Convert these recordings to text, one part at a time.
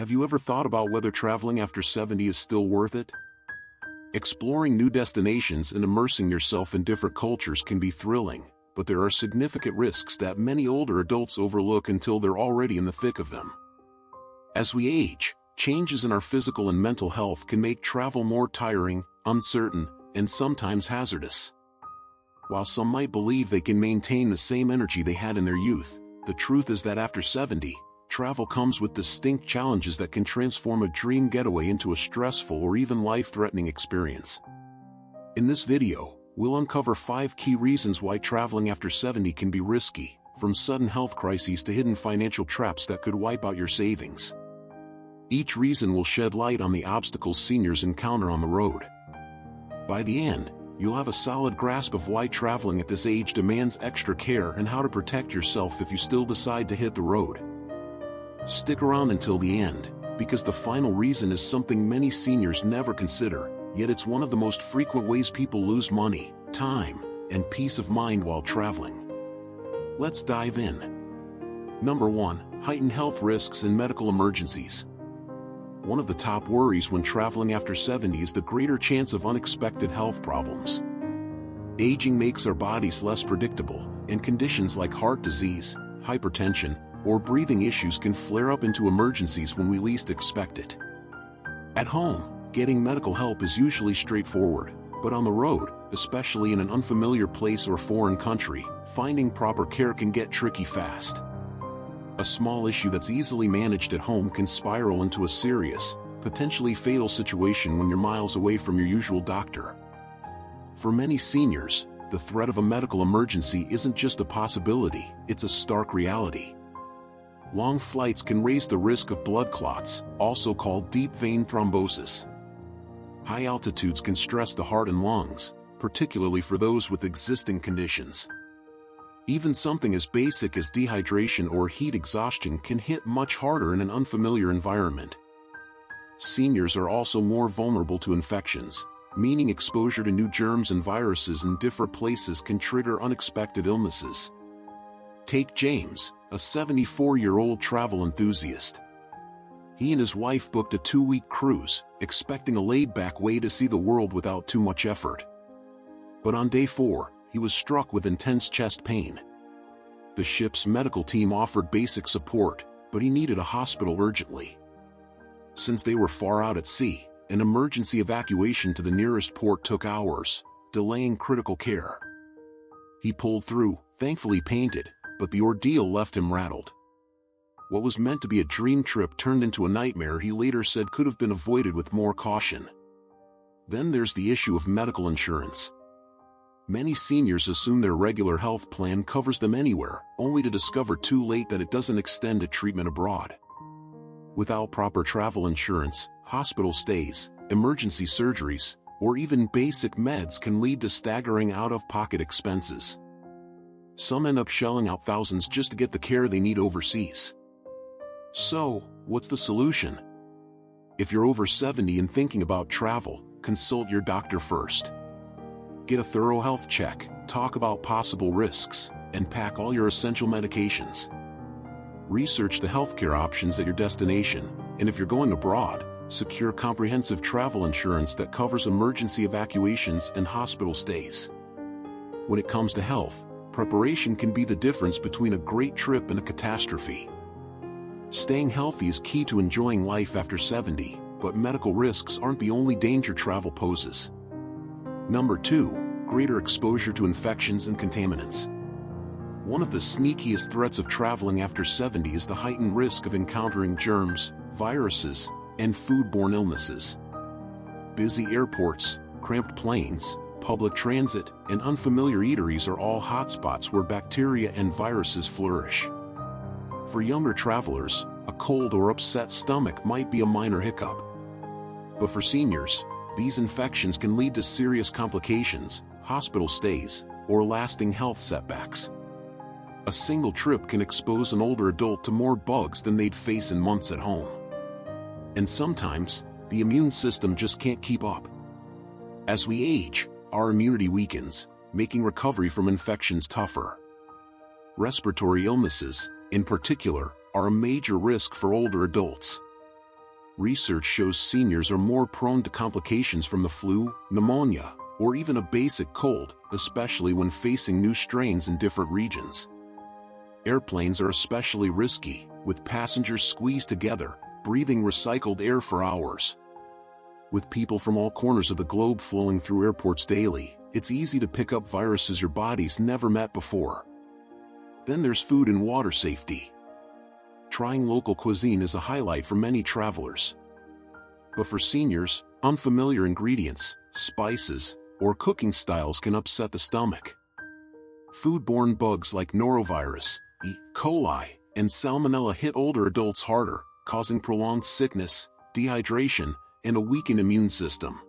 Have you ever thought about whether traveling after 70 is still worth it? Exploring new destinations and immersing yourself in different cultures can be thrilling, but there are significant risks that many older adults overlook until they're already in the thick of them. As we age, changes in our physical and mental health can make travel more tiring, uncertain, and sometimes hazardous. While some might believe they can maintain the same energy they had in their youth, the truth is that after 70, travel comes with distinct challenges that can transform a dream getaway into a stressful or even life-threatening experience. In this video, we'll uncover 5 key reasons why traveling after 70 can be risky, from sudden health crises to hidden financial traps that could wipe out your savings. Each reason will shed light on the obstacles seniors encounter on the road. By the end, you'll have a solid grasp of why traveling at this age demands extra care and how to protect yourself if you still decide to hit the road. Stick around until the end, because the final reason is something many seniors never consider, yet it's one of the most frequent ways people lose money, time, and peace of mind while traveling. Let's dive in. Number 1. Heightened health risks and medical emergencies. One of the top worries when traveling after 70 is the greater chance of unexpected health problems. Aging makes our bodies less predictable, and conditions like heart disease, hypertension, or breathing issues can flare up into emergencies when we least expect it. At home, getting medical help is usually straightforward, but on the road, especially in an unfamiliar place or foreign country, finding proper care can get tricky fast. A small issue that's easily managed at home can spiral into a serious, potentially fatal situation when you're miles away from your usual doctor. For many seniors, the threat of a medical emergency isn't just a possibility, it's a stark reality. Long flights can raise the risk of blood clots, also called deep vein thrombosis. High altitudes can stress the heart and lungs, particularly for those with existing conditions. Even something as basic as dehydration or heat exhaustion can hit much harder in an unfamiliar environment. Seniors are also more vulnerable to infections, meaning exposure to new germs and viruses in different places can trigger unexpected illnesses. Take James, a 74-year-old travel enthusiast. He and his wife booked a 2-week cruise, expecting a laid-back way to see the world without too much effort. But on day 4, he was struck with intense chest pain. The ship's medical team offered basic support, but he needed a hospital urgently. Since they were far out at sea, an emergency evacuation to the nearest port took hours, delaying critical care. He pulled through, thankfully painted, but the ordeal left him rattled. What was meant to be a dream trip turned into a nightmare he later said could have been avoided with more caution. Then there's the issue of medical insurance. Many seniors assume their regular health plan covers them anywhere, only to discover too late that it doesn't extend to treatment abroad. Without proper travel insurance, hospital stays, emergency surgeries, or even basic meds can lead to staggering out-of-pocket expenses. Some end up shelling out thousands just to get the care they need overseas. So, what's the solution? If you're over 70 and thinking about travel, consult your doctor first. Get a thorough health check, talk about possible risks, and pack all your essential medications. Research the healthcare options at your destination, and if you're going abroad, secure comprehensive travel insurance that covers emergency evacuations and hospital stays. When it comes to health, preparation can be the difference between a great trip and a catastrophe. Staying healthy is key to enjoying life after 70, but medical risks aren't the only danger travel poses. Number 2. Greater exposure to infections and contaminants. One of the sneakiest threats of traveling after 70 is the heightened risk of encountering germs, viruses, and foodborne illnesses. Busy airports, cramped planes, public transit, and unfamiliar eateries are all hotspots where bacteria and viruses flourish. For younger travelers, a cold or upset stomach might be a minor hiccup. But for seniors, these infections can lead to serious complications, hospital stays, or lasting health setbacks. A single trip can expose an older adult to more bugs than they'd face in months at home. And sometimes, the immune system just can't keep up. As we age, our immunity weakens, making recovery from infections tougher. Respiratory illnesses, in particular, are a major risk for older adults. Research shows seniors are more prone to complications from the flu, pneumonia, or even a basic cold, especially when facing new strains in different regions. Airplanes are especially risky, with passengers squeezed together, breathing recycled air for hours. With people from all corners of the globe flowing through airports daily, it's easy to pick up viruses your body's never met before. Then there's food and water safety. Trying local cuisine is a highlight for many travelers. But for seniors, unfamiliar ingredients, spices, or cooking styles can upset the stomach. Foodborne bugs like norovirus, E. coli, and salmonella hit older adults harder, causing prolonged sickness, dehydration, and a weakened immune system.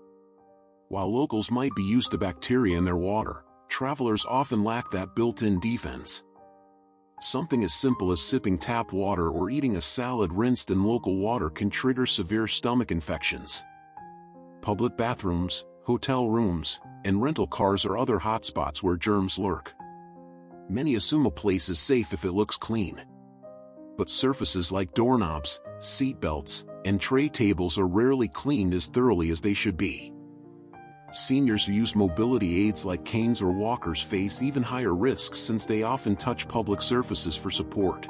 While locals might be used to bacteria in their water, travelers often lack that built-in defense. Something as simple as sipping tap water or eating a salad rinsed in local water can trigger severe stomach infections. Public bathrooms, hotel rooms, and rental cars are other hotspots where germs lurk. Many assume a place is safe if it looks clean. But surfaces like doorknobs, seat belts, and tray tables are rarely cleaned as thoroughly as they should be. Seniors who use mobility aids like canes or walkers face even higher risks since they often touch public surfaces for support.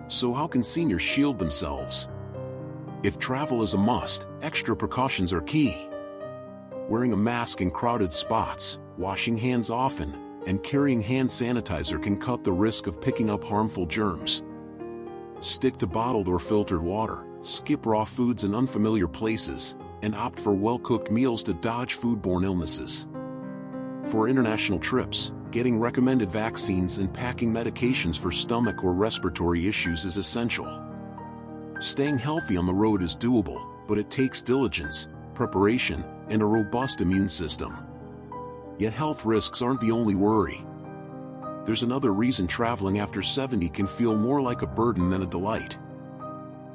So how can seniors shield themselves? If travel is a must, extra precautions are key. Wearing a mask in crowded spots, washing hands often, and carrying hand sanitizer can cut the risk of picking up harmful germs. Stick to bottled or filtered water, skip raw foods in unfamiliar places, and opt for well-cooked meals to dodge foodborne illnesses. For international trips, getting recommended vaccines and packing medications for stomach or respiratory issues is essential. Staying healthy on the road is doable, but it takes diligence, preparation, and a robust immune system. Yet health risks aren't the only worry. There's another reason traveling after 70 can feel more like a burden than a delight.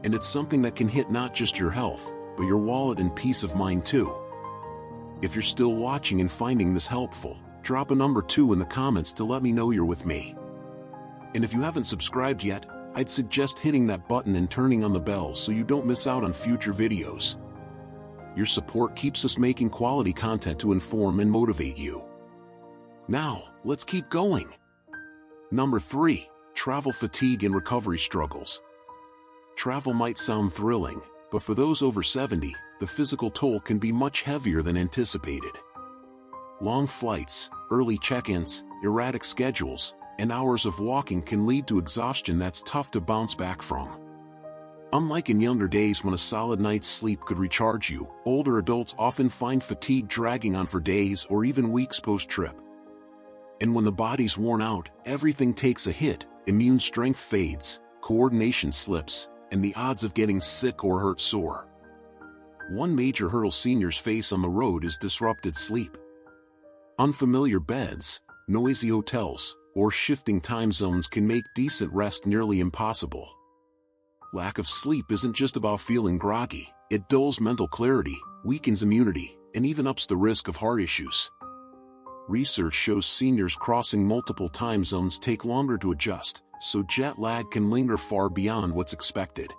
And it's something that can hit not just your health, but your wallet and peace of mind too. If you're still watching and finding this helpful, drop a number 2 in the comments to let me know you're with me. And if you haven't subscribed yet, I'd suggest hitting that button and turning on the bell so you don't miss out on future videos. Your support keeps us making quality content to inform and motivate you. Now, let's keep going. Number 3, travel fatigue and recovery struggles. Travel might sound thrilling, but for those over 70, the physical toll can be much heavier than anticipated. Long flights, early check-ins, erratic schedules, and hours of walking can lead to exhaustion that's tough to bounce back from. Unlike in younger days when a solid night's sleep could recharge you, older adults often find fatigue dragging on for days or even weeks post-trip. And when the body's worn out, everything takes a hit, immune strength fades, coordination slips, and the odds of getting sick or hurt soar. One major hurdle seniors face on the road is disrupted sleep. Unfamiliar beds, noisy hotels, or shifting time zones can make decent rest nearly impossible. Lack of sleep isn't just about feeling groggy, it dulls mental clarity, weakens immunity, and even ups the risk of heart issues. Research shows seniors crossing multiple time zones take longer to adjust, so jet lag can linger far beyond what's expected.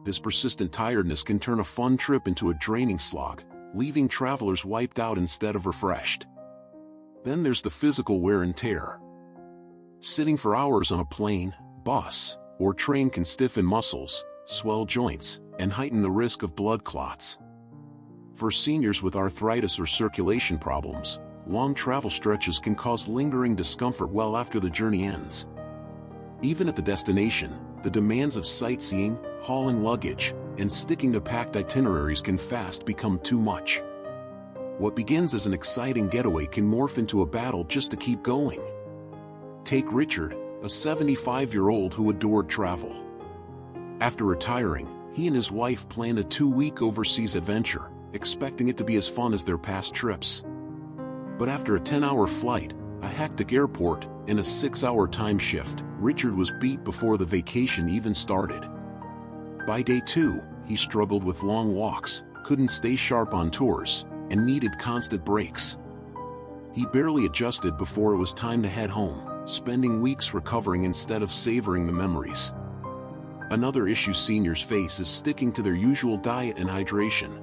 This persistent tiredness can turn a fun trip into a draining slog, leaving travelers wiped out instead of refreshed. Then there's the physical wear and tear. Sitting for hours on a plane, bus, or train can stiffen muscles, swell joints, and heighten the risk of blood clots. For seniors with arthritis or circulation problems, long travel stretches can cause lingering discomfort well after the journey ends. Even at the destination, the demands of sightseeing, hauling luggage, and sticking to packed itineraries can fast become too much. What begins as an exciting getaway can morph into a battle just to keep going. Take Richard, a 75-year-old who adored travel. After retiring, he and his wife planned a 2-week overseas adventure, expecting it to be as fun as their past trips. But after a 10-hour flight, a hectic airport, and a 6-hour time shift, Richard was beat before the vacation even started. By day 2, he struggled with long walks, couldn't stay sharp on tours, and needed constant breaks. He barely adjusted before it was time to head home, spending weeks recovering instead of savoring the memories. Another issue seniors face is sticking to their usual diet and hydration.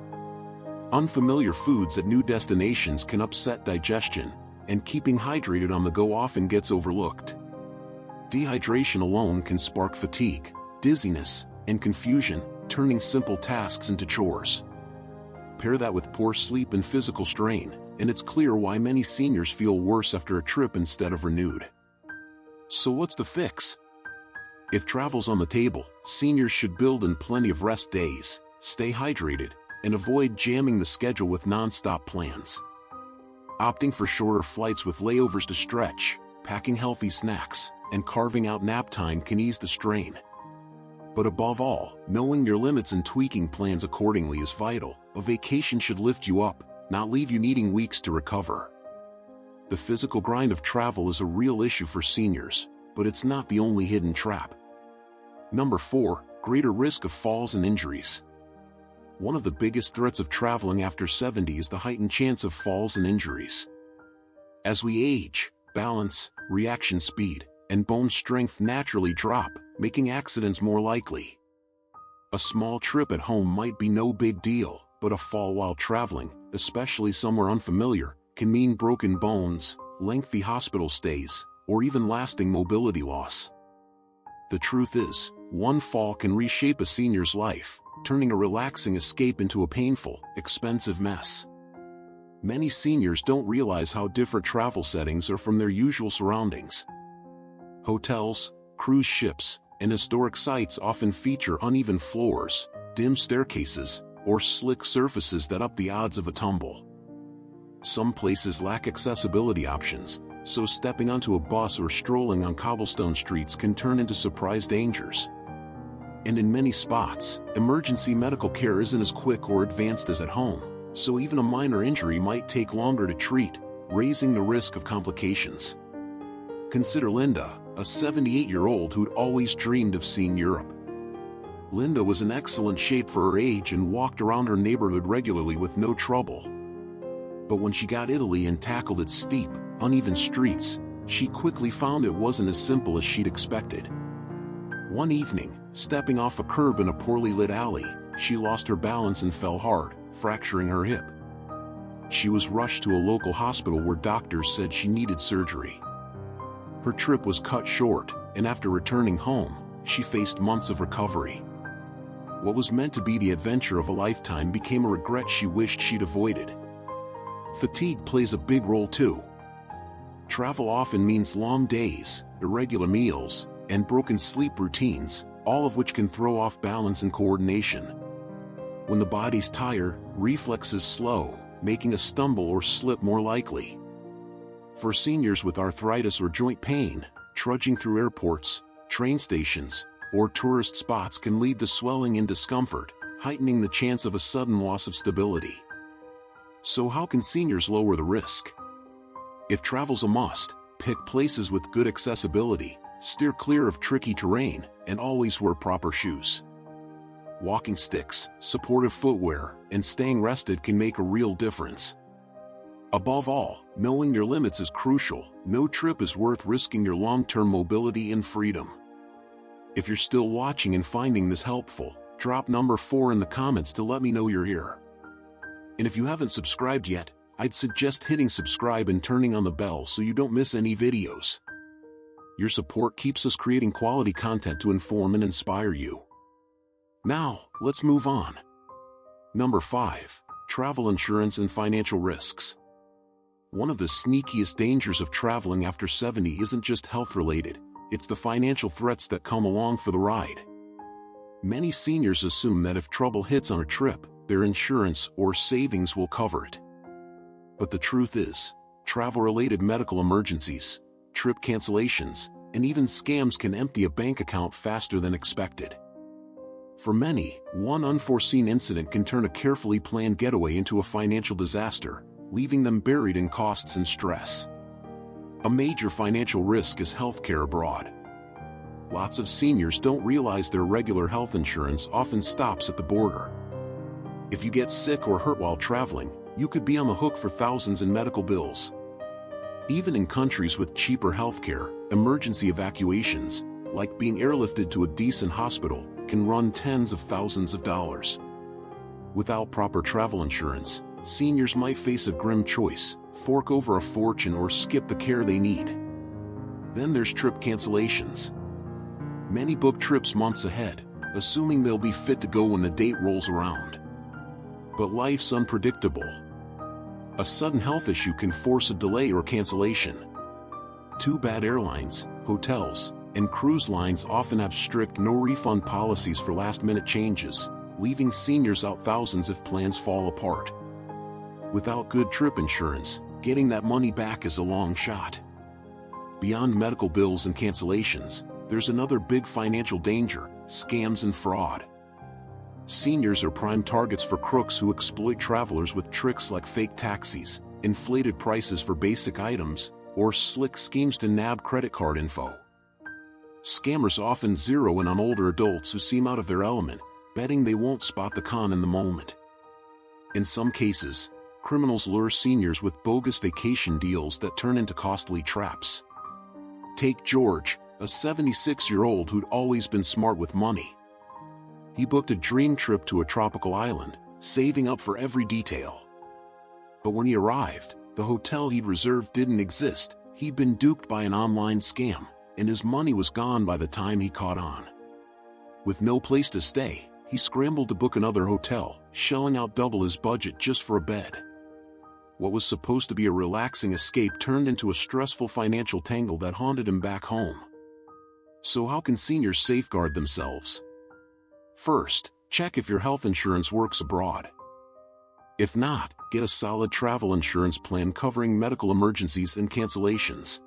Unfamiliar foods at new destinations can upset digestion, and keeping hydrated on the go often gets overlooked. Dehydration alone can spark fatigue, dizziness, and confusion, turning simple tasks into chores. Pair that with poor sleep and physical strain, and it's clear why many seniors feel worse after a trip instead of renewed. So what's the fix? If travel's on the table, seniors should build in plenty of rest days, stay hydrated, and avoid jamming the schedule with non-stop plans. Opting for shorter flights with layovers to stretch, packing healthy snacks, and carving out nap time can ease the strain. But above all, knowing your limits and tweaking plans accordingly is vital. A vacation should lift you up, not leave you needing weeks to recover. The physical grind of travel is a real issue for seniors, but it's not the only hidden trap. Number 4, greater risk of falls and injuries. One of the biggest threats of traveling after 70 is the heightened chance of falls and injuries. As we age, balance, reaction speed, and bone strength naturally drop, making accidents more likely. A small trip at home might be no big deal, but a fall while traveling, especially somewhere unfamiliar, can mean broken bones, lengthy hospital stays, or even lasting mobility loss. The truth is, one fall can reshape a senior's life, turning a relaxing escape into a painful, expensive mess. Many seniors don't realize how different travel settings are from their usual surroundings. Hotels, cruise ships, and historic sites often feature uneven floors, dim staircases, or slick surfaces that up the odds of a tumble. Some places lack accessibility options, so stepping onto a bus or strolling on cobblestone streets can turn into surprise dangers. And in many spots, emergency medical care isn't as quick or advanced as at home, so even a minor injury might take longer to treat, raising the risk of complications. Consider Linda, a 78-year-old who'd always dreamed of seeing Europe. Linda was in excellent shape for her age and walked around her neighborhood regularly with no trouble. But when she got Italy and tackled its steep, uneven streets, she quickly found it wasn't as simple as she'd expected. One evening, stepping off a curb in a poorly lit alley, she lost her balance and fell hard, fracturing her hip. She was rushed to a local hospital where doctors said she needed surgery. Her trip was cut short, and after returning home, she faced months of recovery. What was meant to be the adventure of a lifetime became a regret she wished she'd avoided. Fatigue plays a big role too. Travel often means long days, irregular meals, and broken sleep routines, all of which can throw off balance and coordination. When the body's tired, reflexes slow, making a stumble or slip more likely. For seniors with arthritis or joint pain, trudging through airports, train stations, or tourist spots can lead to swelling and discomfort, heightening the chance of a sudden loss of stability. So how can seniors lower the risk? If travel's a must, pick places with good accessibility, steer clear of tricky terrain, and always wear proper shoes. Walking sticks, supportive footwear, and staying rested can make a real difference. Above all, knowing your limits is crucial. No trip is worth risking your long-term mobility and freedom. If you're still watching and finding this helpful, drop number 4 in the comments to let me know you're here. And if you haven't subscribed yet, I'd suggest hitting subscribe and turning on the bell so you don't miss any videos. Your support keeps us creating quality content to inform and inspire you. Now, let's move on. Number 5. Travel insurance and financial risks. One of the sneakiest dangers of traveling after 70 isn't just health-related, it's the financial threats that come along for the ride. Many seniors assume that if trouble hits on a trip, their insurance or savings will cover it. But the truth is, travel-related medical emergencies, trip cancellations, and even scams can empty a bank account faster than expected. For many, one unforeseen incident can turn a carefully planned getaway into a financial disaster, leaving them buried in costs and stress. A major financial risk is healthcare abroad. Lots of seniors don't realize their regular health insurance often stops at the border. If you get sick or hurt while traveling, you could be on the hook for thousands in medical bills. Even in countries with cheaper healthcare, emergency evacuations, like being airlifted to a decent hospital, can run tens of thousands of dollars. Without proper travel insurance, seniors might face a grim choice: fork over a fortune or skip the care they need. Then there's trip cancellations. Many book trips months ahead, assuming they'll be fit to go when the date rolls around. But life's unpredictable. A sudden health issue can force a delay or cancellation. Too bad airlines, hotels, and cruise lines often have strict no-refund policies for last-minute changes, leaving seniors out thousands if plans fall apart. Without good trip insurance, getting that money back is a long shot. Beyond medical bills and cancellations, there's another big financial danger: scams and fraud. Seniors are prime targets for crooks who exploit travelers with tricks like fake taxis, inflated prices for basic items, or slick schemes to nab credit card info. Scammers often zero in on older adults who seem out of their element, betting they won't spot the con in the moment. In some cases, criminals lure seniors with bogus vacation deals that turn into costly traps. Take George, a 76-year-old who'd always been smart with money. He booked a dream trip to a tropical island, saving up for every detail. But when he arrived, the hotel he'd reserved didn't exist. He'd been duped by an online scam, and his money was gone by the time he caught on. With no place to stay, he scrambled to book another hotel, shelling out double his budget just for a bed. What was supposed to be a relaxing escape turned into a stressful financial tangle that haunted him back home. So how can seniors safeguard themselves? First, check if your health insurance works abroad. If not, get a solid travel insurance plan covering medical emergencies and cancellations.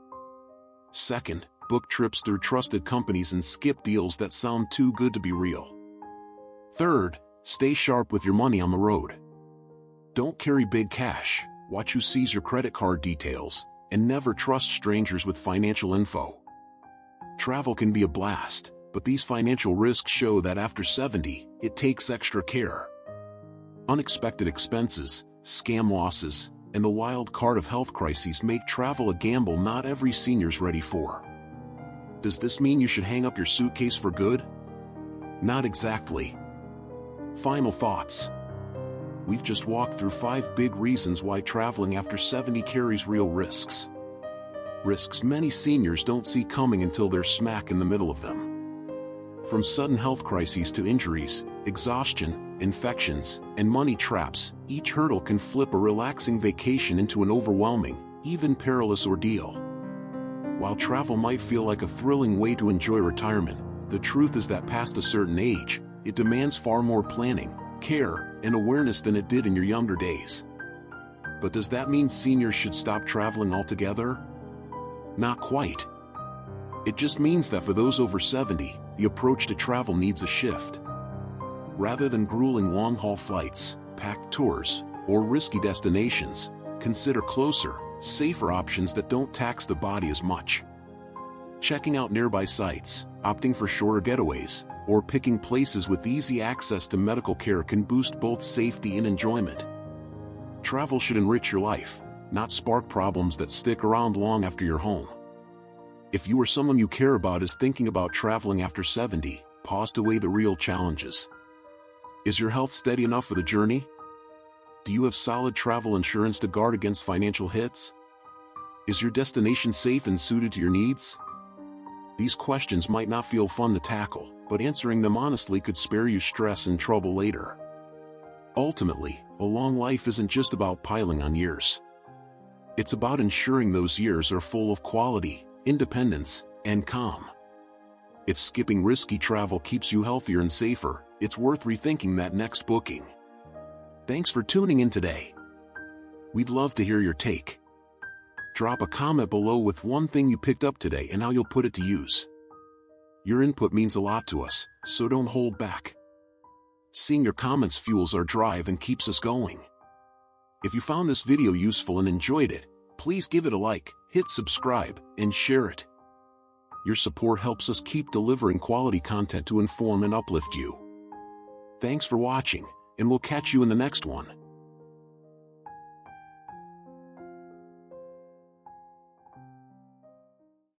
Second, book trips through trusted companies and skip deals that sound too good to be real. Third, stay sharp with your money on the road. Don't carry big cash, watch who sees your credit card details, and never trust strangers with financial info. Travel can be a blast, but these financial risks show that after 70, it takes extra care. Unexpected expenses, scam losses, and the wild card of health crises make travel a gamble not every senior's ready for. Does this mean you should hang up your suitcase for good? Not exactly. Final thoughts. We've just walked through 5 big reasons why traveling after 70 carries real risks. Risks many seniors don't see coming until they're smack in the middle of them. From sudden health crises to injuries, exhaustion, infections, and money traps, each hurdle can flip a relaxing vacation into an overwhelming, even perilous ordeal. While travel might feel like a thrilling way to enjoy retirement, the truth is that past a certain age, it demands far more planning, care, and awareness than it did in your younger days. But does that mean seniors should stop traveling altogether? Not quite. It just means that for those over 70, the approach to travel needs a shift. Rather than grueling long-haul flights, packed tours, or risky destinations, consider closer, safer options that don't tax the body as much. Checking out nearby sites, opting for shorter getaways, or picking places with easy access to medical care can boost both safety and enjoyment. Travel should enrich your life, not spark problems that stick around long after you're home. If you or someone you care about is thinking about traveling after 70, pause to weigh the real challenges. Is your health steady enough for the journey? Do you have solid travel insurance to guard against financial hits? Is your destination safe and suited to your needs? These questions might not feel fun to tackle, but answering them honestly could spare you stress and trouble later. Ultimately, a long life isn't just about piling on years. It's about ensuring those years are full of quality, independence, and calm. If skipping risky travel keeps you healthier and safer, it's worth rethinking that next booking. Thanks for tuning in today. We'd love to hear your take. Drop a comment below with one thing you picked up today and how you'll put it to use. Your input means a lot to us, so don't hold back. Seeing your comments fuels our drive and keeps us going. If you found this video useful and enjoyed it, please give it a like, hit subscribe, and share it. Your support helps us keep delivering quality content to inform and uplift you. Thanks for watching, and we'll catch you in the next one.